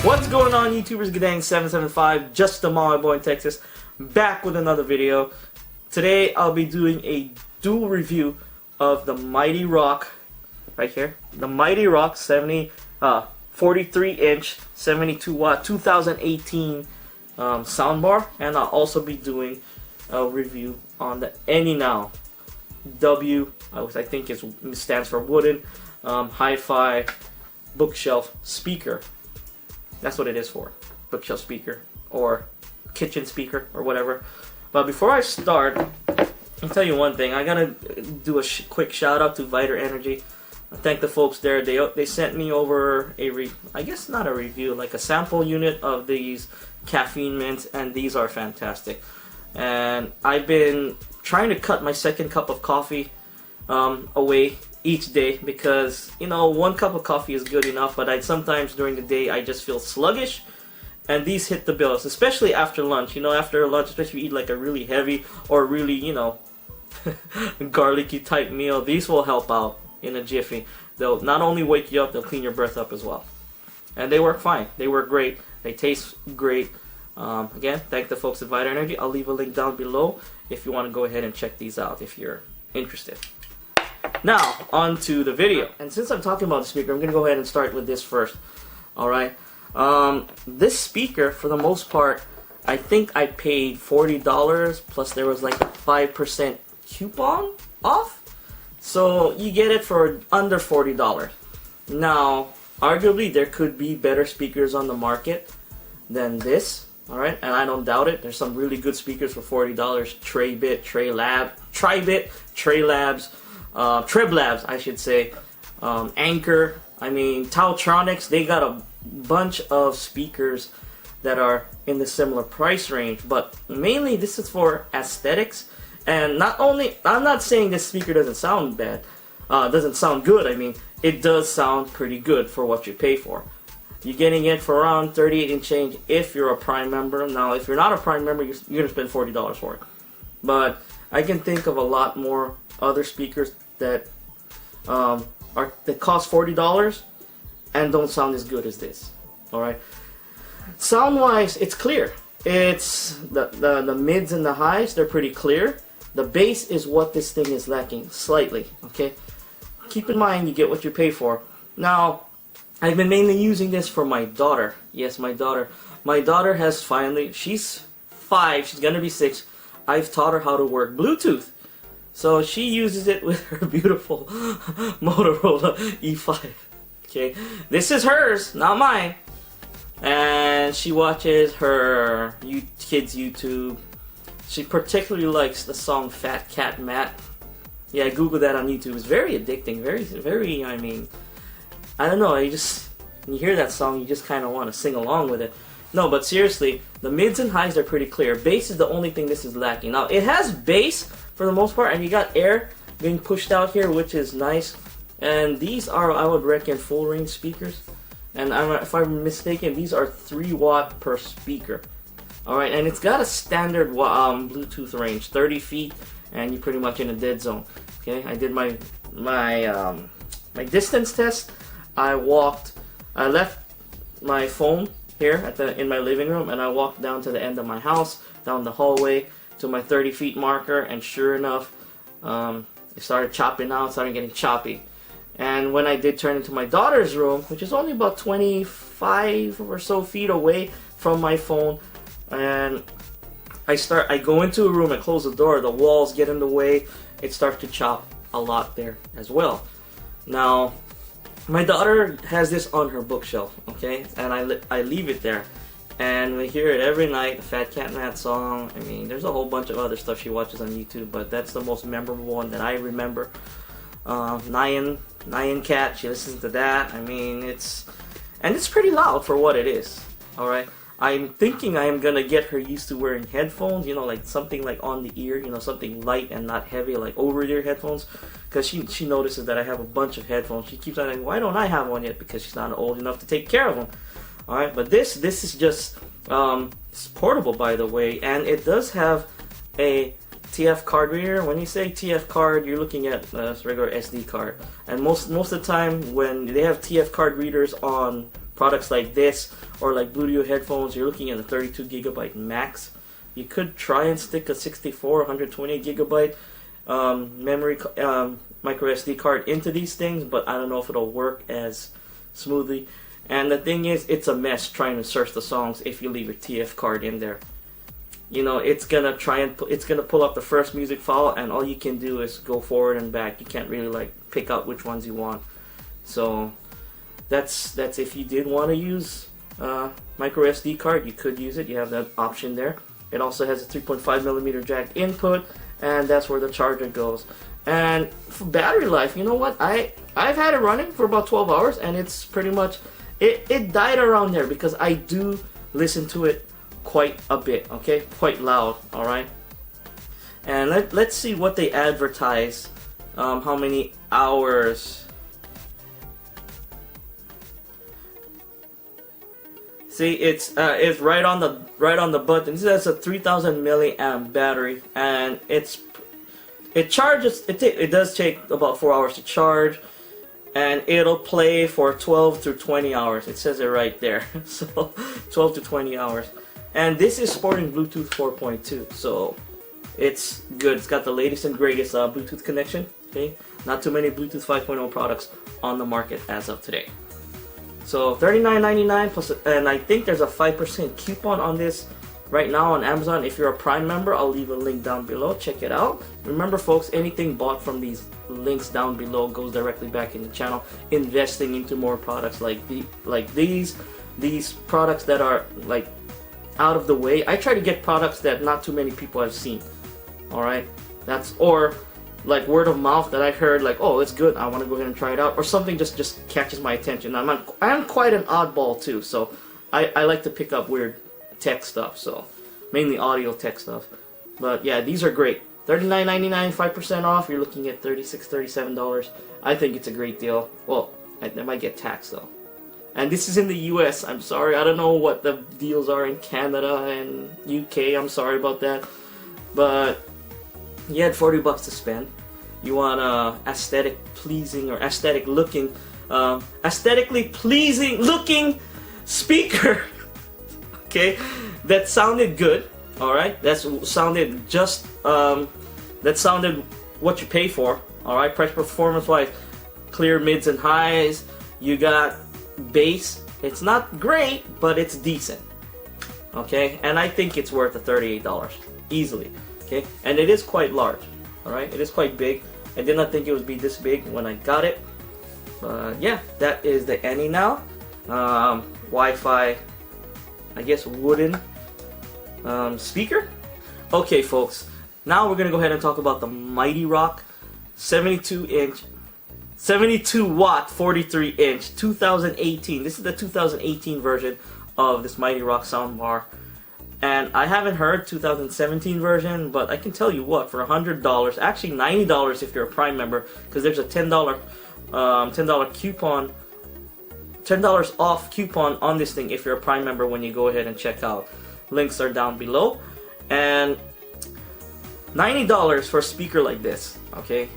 What's going on, YouTubers? Guddang 775, just a my boy in Texas, back with another video. Today I'll be doing a dual review of the Mighty Rock, right here, the Mighty Rock 43-inch, 72 watt, 2018 soundbar, and I'll also be doing a review on the Anynow W, which I think stands for Wooden Hi-Fi Bookshelf Speaker. That's what it is for, bookshelf speaker or kitchen speaker or whatever. But before I start, I'll tell you one thing. I gotta do a quick shout out to Viter Energy. I thank the folks there. They sent me over I guess not a review, like a sample unit of these caffeine mints, and these are fantastic. And I've been trying to cut my second cup of coffee away each day, because you know, one cup of coffee is good enough, but sometimes during the day I just feel sluggish, and these hit the bills, especially after lunch. You know, after lunch, especially if you eat like a really heavy or really, you know, garlicky type meal, these will help out in a jiffy. They'll not only wake you up, they'll clean your breath up as well, and they work fine. They work great. They taste great. Again, thank the folks at Viter Energy. I'll leave a link down below if you want to go ahead and check these out if you're interested. Now, on to the video. And since I'm talking about the speaker, I'm going to go ahead and start with this first. Alright. This speaker, for the most part, I think I paid $40, plus there was like a 5% coupon off. So, you get it for under $40. Now, arguably, there could be better speakers on the market than this. Alright, and I don't doubt it. There's some really good speakers for $40. Tribit, Treylabs, Treblabs, I should say, Anchor, I mean, Tautronics. They got a bunch of speakers that are in the similar price range, but mainly this is for aesthetics. And not only, I'm not saying this speaker doesn't sound bad, doesn't sound good. I mean, it does sound pretty good for what you pay for. You're getting it for around 38 and change if you're a Prime member. Now, if you're not a Prime member, you're going to spend $40 for it. But I can think of a lot more other speakers that that cost $40 and don't sound as good as this. All right. Sound wise, it's clear. It's the mids and the highs, they're pretty clear. The bass is what this thing is lacking slightly. Okay. Keep in mind, you get what you pay for. Now, I've been mainly using this for my daughter. Yes, my daughter. My daughter has finally, she's 5, she's gonna be 6. I've taught her how to work Bluetooth. So she uses it with her beautiful Motorola E5. Okay, this is hers, not mine. And she watches her kids' YouTube. She particularly likes the song Fat Cat Matt. Yeah, Google that on YouTube. It's very addicting. Very, I mean, I don't know, when you hear that song, you just kind of want to sing along with it. No, but seriously, the mids and highs are pretty clear. Bass is the only thing this is lacking. Now, it has bass for the most part, and you got air being pushed out here, which is nice. And these are, I would reckon, full range speakers. And if I'm mistaken, these are 3 watt per speaker. Alright, and it's got a standard Bluetooth range, 30 feet, and you're pretty much in a dead zone. Okay, I did my distance test. I left my phone here in my living room, and I walked down to the end of my house, down the hallway to my 30 feet marker, and sure enough, it started chopping out, started getting choppy. And when I did turn into my daughter's room, which is only about 25 or so feet away from my phone, and I go into a room and close the door, the walls get in the way, it starts to chop a lot there as well. Now, my daughter has this on her bookshelf, okay, and I leave it there, and we hear it every night, the Fat Cat Matt song. I mean, there's a whole bunch of other stuff she watches on YouTube, but that's the most memorable one that I remember. Nyan Cat, she listens to that. I mean, it's pretty loud for what it is. Alright, I'm thinking I am gonna get her used to wearing headphones, you know, like something like on the ear, you know, something light and not heavy, like over-ear headphones, because she notices that I have a bunch of headphones. She keeps saying, why don't I have one yet? Because she's not old enough to take care of them. Alright, but this is just, it's portable, by the way, and it does have a TF card reader. When you say TF card, you're looking at a regular SD card. And most of the time, when they have TF card readers on products like this or like Bluetooth headphones, you're looking at a 32 gigabyte max. You could try and stick a 64 128 gigabyte memory micro SD card into these things, but I don't know if it'll work as smoothly. And the thing is, it's a mess trying to search the songs if you leave your TF card in there. You know, it's gonna pull up the first music file, and all you can do is go forward and back. You can't really like pick out which ones you want. So that's if you did want to use micro SD card, you could use it. You have that option there. It also has a 3.5mm jack input, and that's where the charger goes. And for battery life, you know what? I've had it running for about 12 hours, and it's pretty much it died around there because I do listen to it quite a bit, okay? Quite loud, all right? And let's see what they advertise. How many hours? See, it's right on the button. This has a 3000 milliamp battery, and it charges. It does take about 4 hours to charge, and it'll play for 12 to 20 hours. It says it right there. So 12 to 20 hours, and this is sporting Bluetooth 4.2, so it's good. It's got the latest and greatest Bluetooth connection. Okay, not too many Bluetooth 5.0 products on the market as of today. So $39.99 plus, and I think there's a 5% coupon on this right now on Amazon. If you're a Prime member, I'll leave a link down below. Check it out. Remember, folks, anything bought from these links down below goes directly back in the channel, investing into more products like these products that are like out of the way. I try to get products that not too many people have seen. All right, or like word of mouth that I heard, like, oh, it's good, I want to go ahead and try it out, or something just catches my attention. I'm quite an oddball too, so I like to pick up weird tech stuff, so mainly audio tech stuff. But yeah, these are great. $39.99, 5% off. You're looking at $36, $37. I think it's a great deal. Well, I might get taxed though. And this is in the US. I'm sorry, I don't know what the deals are in Canada and UK. I'm sorry about that. But you had 40 bucks to spend. You want a aesthetic pleasing or aesthetic looking, aesthetically pleasing looking speaker. Okay, that sounded good. All right, that sounded just that sounded what you pay for. All right, price performance wise, clear mids and highs. You got bass. It's not great, but it's decent. Okay, and I think it's worth the $38 easily. Okay, and it is quite large. All right, it is quite big. I did not think it would be this big when I got it. But yeah, that is the Anynow Wi-Fi, I guess, wooden speaker. Okay, folks, now we're gonna go ahead and talk about the Mighty Rock 72 watt 43 inch 2018. This is the 2018 version of this Mighty Rock soundbar. And I haven't heard 2017 version, but I can tell you what, for $100, actually $90 if you're a Prime member, because there's a $10 coupon, $10 off coupon on this thing if you're a Prime member when you go ahead and check out. Links are down below. And $90 for a speaker like this, okay?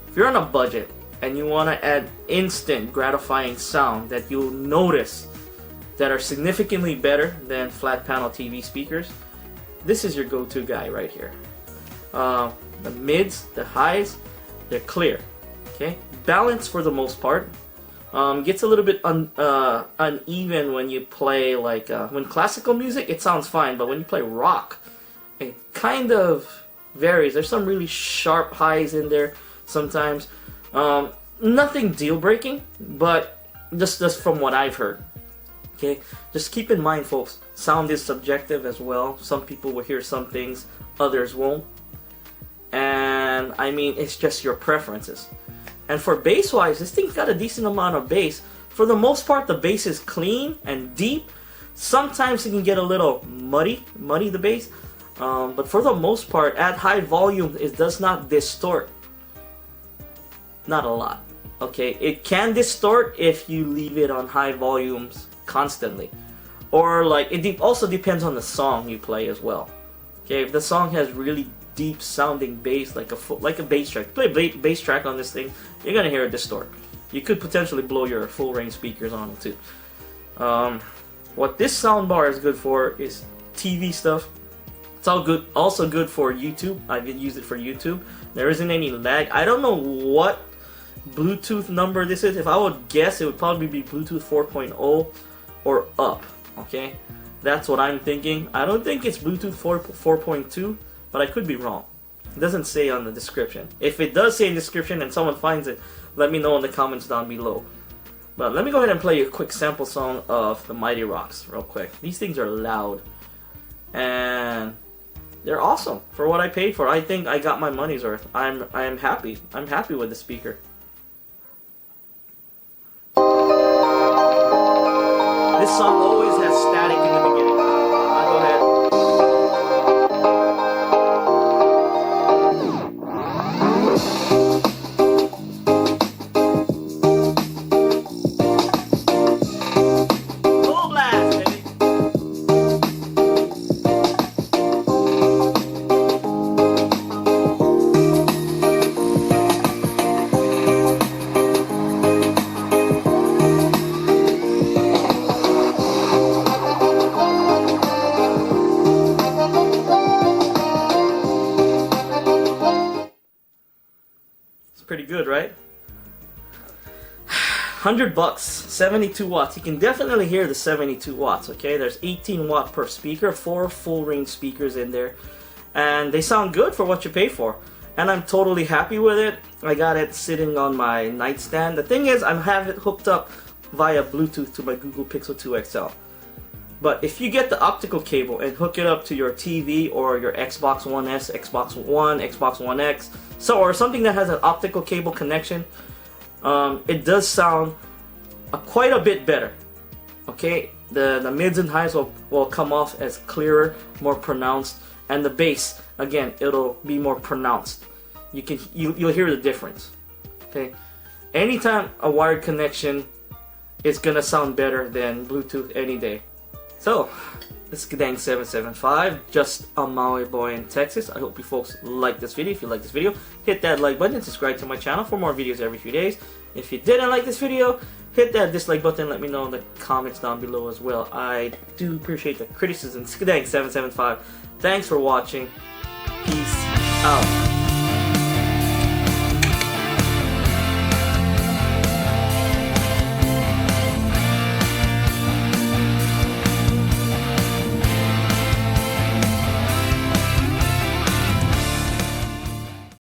If you're on a budget and you want to add instant gratifying sound that you'll notice that are significantly better than flat panel TV speakers, this is your go-to guy right here. The mids, the highs, they're clear. Okay, balance for the most part. Gets a little bit uneven when you play like when classical music, it sounds fine, but when you play rock, it kind of varies. There's some really sharp highs in there sometimes. Nothing deal-breaking, but just from what I've heard. Okay, just keep in mind, folks, sound is subjective as well. Some people will hear some things, others won't. And I mean, it's just your preferences. And for bass wise, this thing's got a decent amount of bass. For the most part, the bass is clean and deep. Sometimes it can get a little muddy the bass. But for the most part, at high volume, it does not distort. Not a lot. Okay, it can distort if you leave it on high volumes constantly, or like it also depends on the song you play as well. Okay, if the song has really deep sounding bass, like a bass track, play a bass track on this thing, you're gonna hear it distort. You could potentially blow your full range speakers on it too. What this soundbar is good for is TV stuff. It's all good, also good for YouTube. I've used it for YouTube. There isn't any lag. I don't know what Bluetooth number this is. If I would guess, it would probably be Bluetooth 4.0 or up. Okay, that's what I'm thinking. I don't think it's Bluetooth 4.2, but I could be wrong. It doesn't say on the description. If it does say in the description and someone finds it, let me know in the comments down below. But let me go ahead and play you a quick sample song of the Mighty Rocks real quick. These things are loud and they're awesome for what I paid for. I think I got my money's worth. I'm happy. I'm happy with the speaker. This song always has static in the beginning. Go ahead. Full blast, baby. Pretty good, right? $100, 72 watts. You can definitely hear the 72 watts, okay? There's 18 watt per speaker, 4 full range speakers in there, and they sound good for what you pay for. And I'm totally happy with it. I got it sitting on my nightstand. The thing is, I have it hooked up via Bluetooth to my Google Pixel 2 XL. But if you get the optical cable and hook it up to your TV or your Xbox One S, Xbox One, Xbox One X, or something that has an optical cable connection, it does sound quite a bit better. Okay, the mids and highs will come off as clearer, more pronounced, and the bass, again, it'll be more pronounced. You'll hear the difference. Okay, anytime a wired connection is gonna sound better than Bluetooth any day. So, this is Guddang 775, just a Maui boy in Texas. I hope you folks like this video. If you like this video, hit that like button, subscribe to my channel for more videos every few days. If you didn't like this video, hit that dislike button, let me know in the comments down below as well. I do appreciate the criticism. This is Guddang 775. Thanks for watching. Peace out.